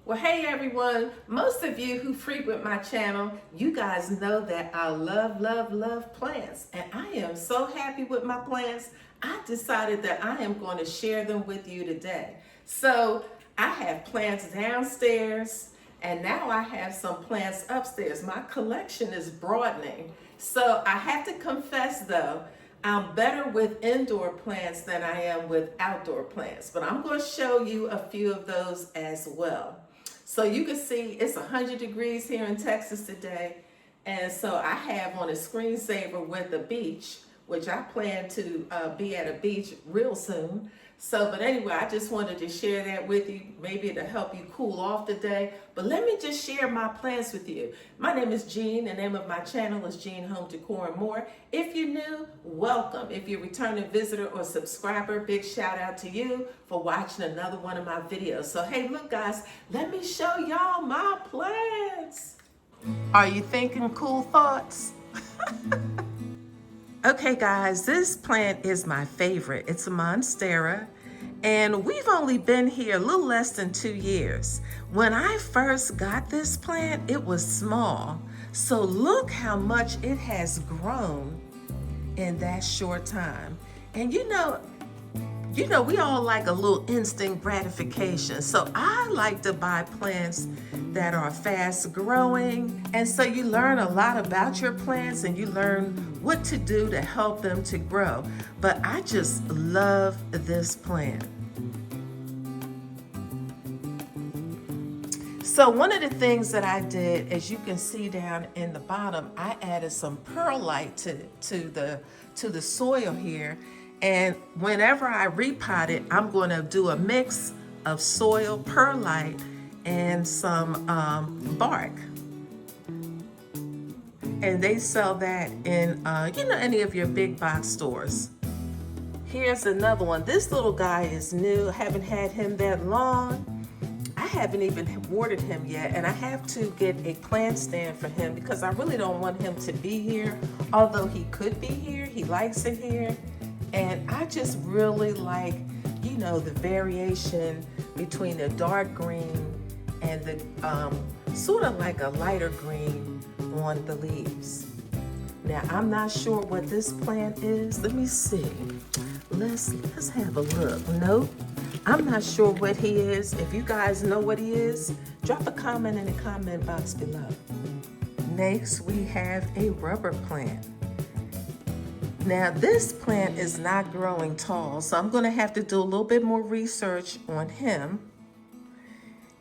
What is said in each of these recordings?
Well, hey everyone. Most of you who frequent my channel, you guys know that I love plants. And I am so happy with my plants. I decided that I am going to share them with you today. So I have plants downstairs and now I have some plants upstairs. My collection is broadening. So I have to confess though, I'm better with indoor plants than I am with outdoor plants, but I'm going to show you a few of those as well. So you can see it's 100 degrees here in Texas today. And so I have on a screensaver with the beach, which I plan to be at a beach real soon. So, but anyway, I just wanted to share that with you, maybe to help you cool off today. But let me just share my plans with you. My name is Jean. The name of my channel is Jean Home Decor and More. If you're new, welcome. If you're a returning visitor or subscriber, big shout out to you for watching another one of my videos. So, hey, look guys, let me show y'all my plants. Are you thinking cool thoughts? Okay guys, this plant is my favorite. It's a monstera, and we've only been here a little less than 2 years. When I first got this plant, it was small. So look how much it has grown in that short time. And you know, we all like a little instant gratification. So I like to buy plants that are fast growing. And so you learn a lot about your plants and you learn what to do to help them to grow. But I just love this plant. So one of the things that I did, as you can see down in the bottom, I added some perlite to the soil here. And whenever I repot it, I'm going to do a mix of soil, perlite, and some bark. And they sell that in, any of your big box stores. Here's another one. This little guy is new. I haven't had him that long. I haven't even watered him yet, and I have to get a plant stand for him because I really don't want him to be here. Although he could be here, he likes it here. And I just really like, the variation between the dark green and the sort of like a lighter green on the leaves. Now, I'm not sure what this plant is. Let me see. Let's have a look. Nope, I'm not sure what he is. If you guys know what he is, drop a comment in the comment box below. Next, we have a rubber plant. Now, this plant is not growing tall, so I'm going to have to do a little bit more research on him.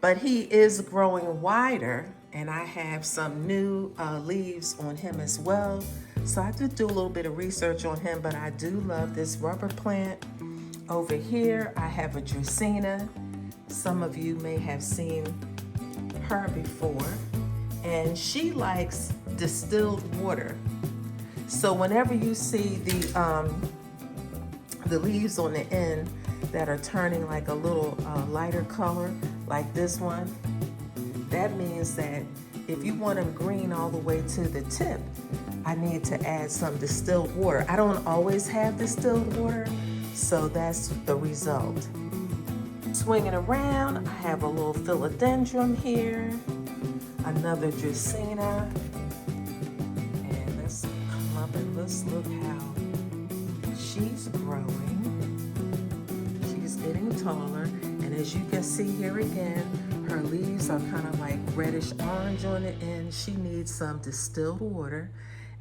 But he is growing wider, and I have some new leaves on him as well. So I did do a little bit of research on him, but I do love this rubber plant. Over here, I have a Dracaena. Some of you may have seen her before, and she likes distilled water. So whenever you see the leaves on the end that are turning like a little lighter color, like this one, that means that if you want them green all the way to the tip, I need to add some distilled water. I don't always have distilled water, so that's the result. Swinging around, I have a little philodendron here, another Dracaena. And let's look how she's growing. She's getting taller, and as you can see here again, her leaves are kind of like reddish orange on the end. She needs some distilled water,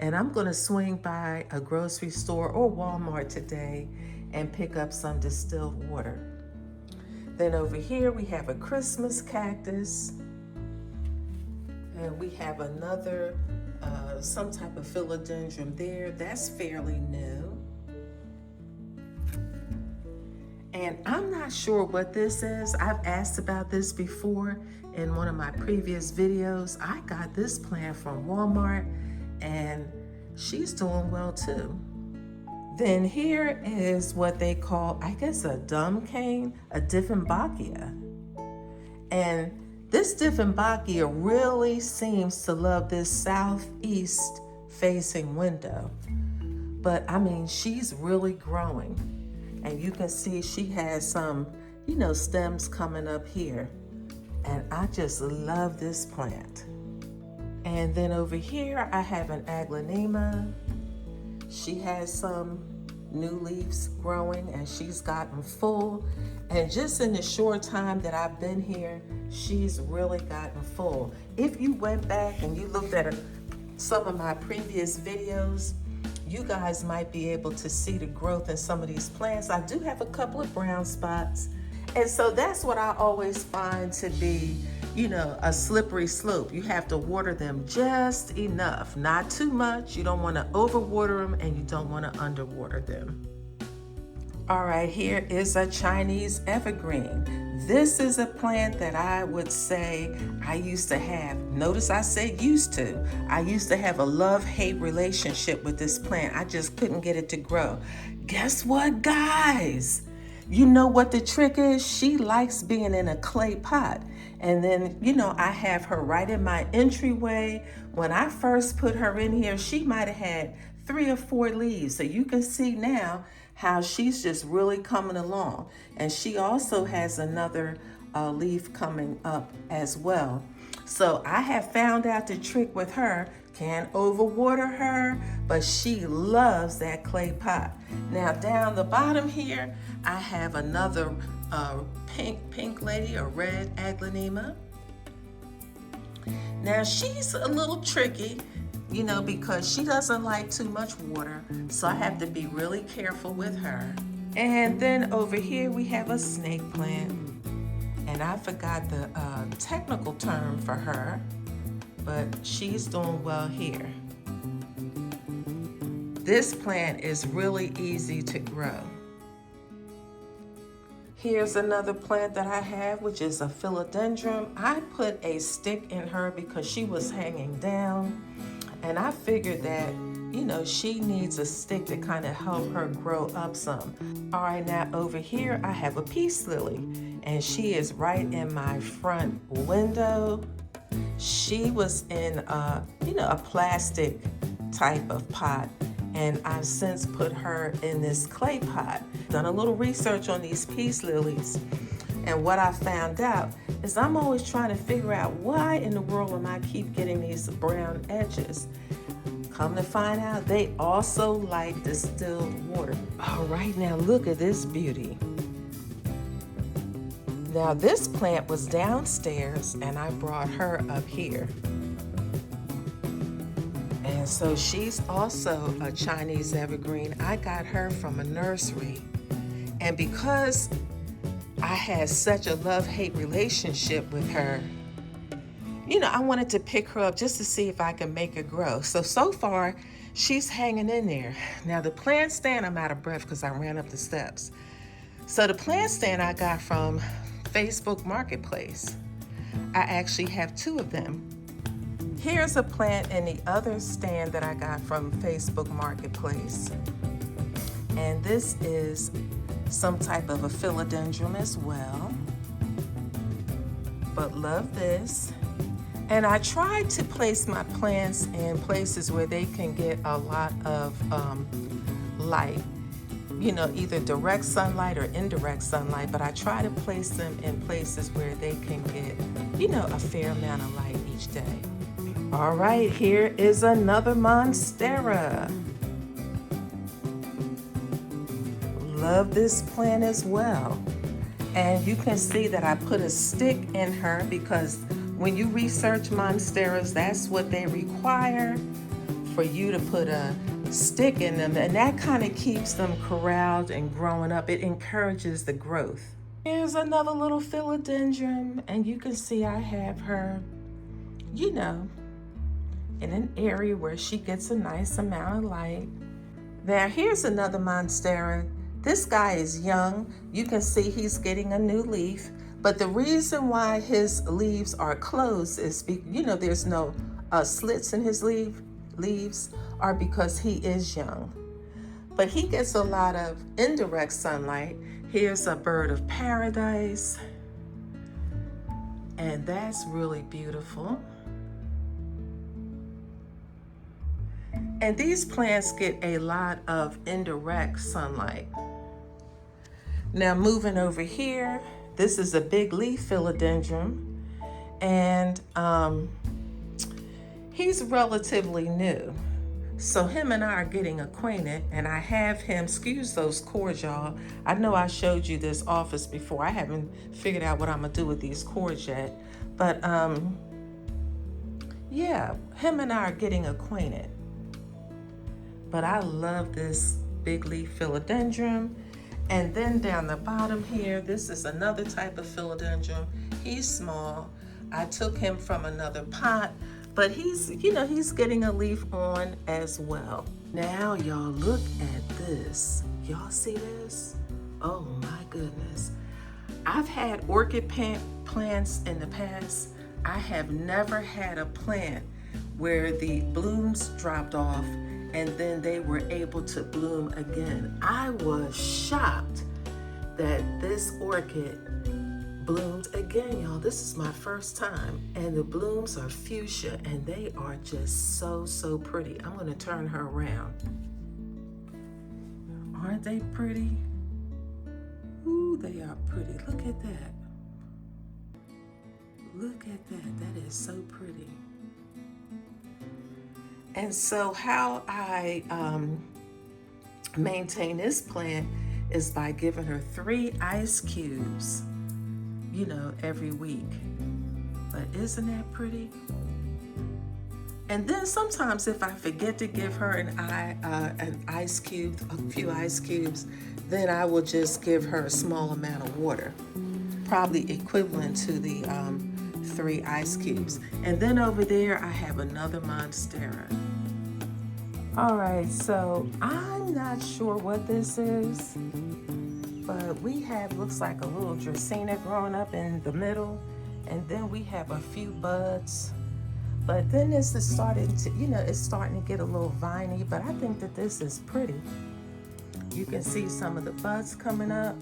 and I'm going to swing by a grocery store or Walmart today and pick up some distilled water. Then over here we have a Christmas cactus, and we have another some type of philodendron there. That's fairly new. And I'm not sure what this is. I've asked about this before in one of my previous videos. I got this plant from Walmart, and she's doing well too. Then here is what they call, I guess, a dumb cane, a Dieffenbachia. And this Dieffenbachia really seems to love this southeast facing window. But I mean, she's really growing. And you can see she has some, stems coming up here. And I just love this plant. And then over here, I have an aglaonema. She has some new leaves growing and she's gotten full. And just in the short time that I've been here, she's really gotten full. If you went back and you looked at some of my previous videos, you guys might be able to see the growth in some of these plants. I do have a couple of brown spots. And so that's what I always find to be, you know, a slippery slope. You have to water them just enough, not too much. You don't want to overwater them and you don't want to underwater them. All right, here is a Chinese evergreen. This is a plant that I would say I used to have. Notice I said used to. I used to have a love-hate relationship with this plant. I just couldn't get it to grow. Guess what, guys? You know what the trick is? She likes being in a clay pot. And then, you know, I have her right in my entryway. When I first put her in here, she might have had 3 or 4 leaves. So you can see now how she's just really coming along. And she also has another leaf coming up as well. So I have found out the trick with her. Can't overwater her, but she loves that clay pot. Now down the bottom here, I have another pink lady, a red aglaonema. Now she's a little tricky, you know, because she doesn't like too much water, so I have to be really careful with her. And then over here we have a snake plant, and I forgot the technical term for her, but she's doing well here. This plant is really easy to grow. Here's another plant that I have, which is a philodendron. I put a stick in her because she was hanging down, and I figured that, you know, she needs a stick to kind of help her grow up some. All right, now over here I have a peace lily, and she is right in my front window. She was in you know, a plastic type of pot, and I've since put her in this clay pot. Done a little research on these peace lilies, and what I found out is I'm always trying to figure out why in the world am I keep getting these brown edges. Come to find out, they also like distilled water. All right, now look at this beauty. Now this plant was downstairs and I brought her up here. And so she's also a Chinese evergreen. I got her from a nursery. And because I had such a love-hate relationship with her, you know, I wanted to pick her up just to see if I can make her grow. So far, she's hanging in there. Now the plant stand, I'm out of breath because I ran up the steps. So the plant stand I got from Facebook Marketplace. I actually have 2 of them. Here's a plant in the other stand that I got from Facebook Marketplace. And this is some type of a philodendron as well. But love this. And I tried to place my plants in places where they can get a lot of light. You know, either direct sunlight or indirect sunlight, but I try to place them in places where they can get, you know, a fair amount of light each day. All right, here is another monstera. Love this plant as well. And you can see that I put a stick in her because when you research monsteras, that's what they require, for you to put a stick in them, and that kind of keeps them corralled and growing up. It encourages the growth. Here's another little philodendron, and you can see I have her, you know, in an area where she gets a nice amount of light. Now here's another monstera. This guy is young. You can see he's getting a new leaf, but the reason why his leaves are closed is, you know, there's no slits in his leaves are because he is young. But he gets a lot of indirect sunlight. Here's a bird of paradise, and that's really beautiful. And these plants get a lot of indirect sunlight. Now moving over here, this is a big leaf philodendron, and he's relatively new. So him and I are getting acquainted, and I have him, excuse those cords, y'all. I know I showed you this office before. I haven't figured out what I'm gonna do with these cords yet. But yeah, him and I are getting acquainted. But I love this big leaf philodendron. And then down the bottom here, this is another type of philodendron. He's small. I took him from another pot, but he's, you know, he's getting a leaf on as well. Now y'all look at this. Y'all see this? Oh my goodness. I've had orchid plants in the past. I have never had a plant where the blooms dropped off and then they were able to bloom again. I was shocked that this orchid bloomed again, y'all. This is my first time, and the blooms are fuchsia, and they are just so, so pretty. I'm gonna turn her around. Aren't they pretty? Ooh, they are pretty. Look at that. Look at that. That is so pretty. And so how I maintain this plant is by giving her 3 ice cubes, you know, every week. But isn't that pretty? And then sometimes if I forget to give her an ice cube, a few ice cubes, then I will just give her a small amount of water, probably equivalent to the 3 ice cubes. And then over there, I have another monstera. All right, so I'm not sure what this is, but we have, looks like a little dracaena growing up in the middle, and then we have a few buds. But then this is starting to, you know, it's starting to get a little viney, but I think that this is pretty. You can see some of the buds coming up.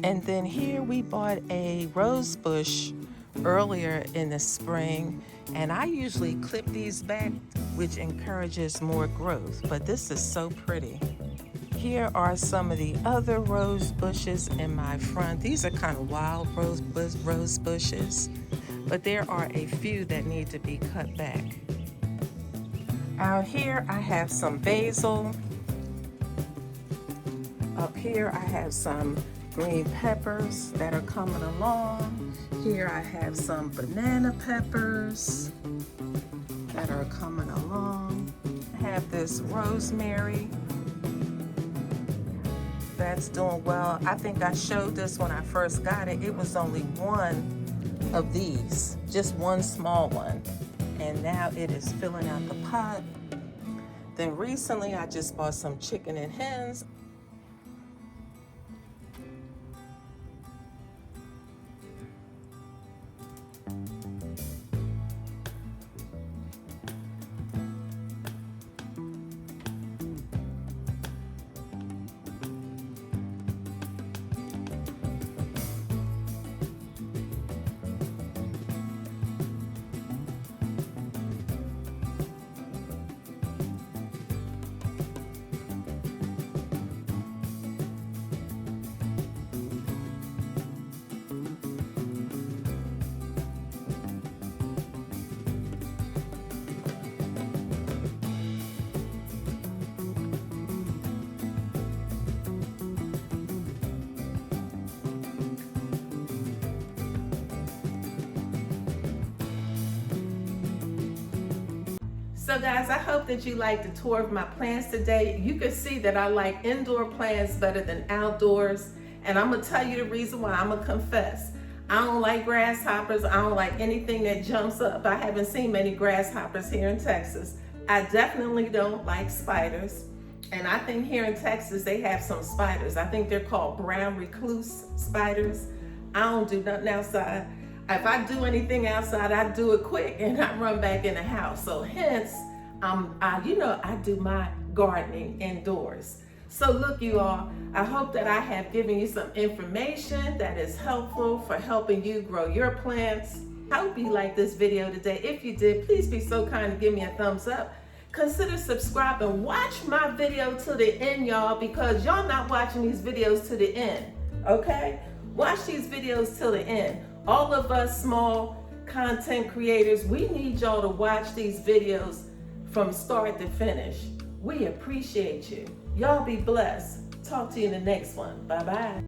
And then here we bought a rose bush earlier in the spring, and I usually clip these back, which encourages more growth, but this is so pretty. Here are some of the other rose bushes in my front. These are kind of wild rose bushes, but there are a few that need to be cut back. Out here I have some basil. Up here I have some green peppers that are coming along. Here I have some banana peppers that are coming along. I have this rosemary that's doing well. I think I showed this when I first got it. It was only one of these, just one small one. And now it is filling out the pot. Then recently I just bought some chicken and hens. So guys, I hope that you liked the tour of my plants today. You can see that I like indoor plants better than outdoors. And I'm gonna tell you the reason why. I'm gonna confess. I don't like grasshoppers. I don't like anything that jumps up. I haven't seen many grasshoppers here in Texas. I definitely don't like spiders. And I think here in Texas, they have some spiders. I think they're called brown recluse spiders. I don't do nothing outside. If I do anything outside, I do it quick and I run back in the house. So hence, I do my gardening indoors. So look, you all, I hope that I have given you some information that is helpful for helping you grow your plants. I hope you liked this video today. If you did, please be so kind to give me a thumbs up. Consider subscribing. Watch my video to the end, y'all, because y'all not watching these videos to the end, okay? Watch these videos till the end. All of us small content creators, we need y'all to watch these videos from start to finish. We appreciate you. Y'all be blessed. Talk to you in the next one. Bye-bye.